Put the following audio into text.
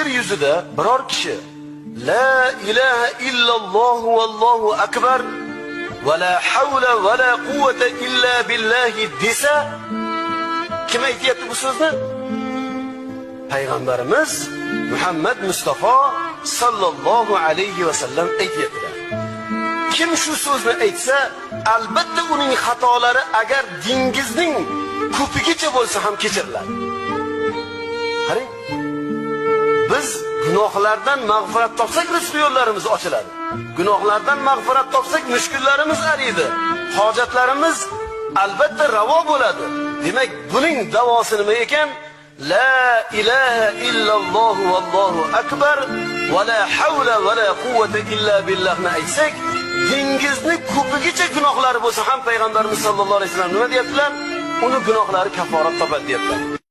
yer yuzida biror kishi la ilaha illalloh vallohu akbar va la havla va la quvvata illa billahi desa, kim aytyapti bu so'zni? Payg'ambarimiz Muhammad Mustafa sallallohu alayhi va sallam aytyaptilar. Kim shu so'zni aytsa, albatta uning xatolari agar dengizning ko'pigicha bo'lsa ham kechiriladi. Qarang, biz gunohlardan mag'firat topsak, rizq yo'llarimiz ochiladi. Gunohlardan mag'firat topsak, mushkullarimiz ariydi. Hojatlarimiz albatta ravo bo'ladi. Demak, buning davosi nima ekan? La ilaha illalloh vallohu akbar va la havla va la quvvata illa billahni aytsak, dengizni ko'pigicha gunohlari bo'lsa ham payg'ambarimiz sollallohu alayhi vasallam nima deyaptilar? Uni gunohlari kaforat topadi deyaptilar.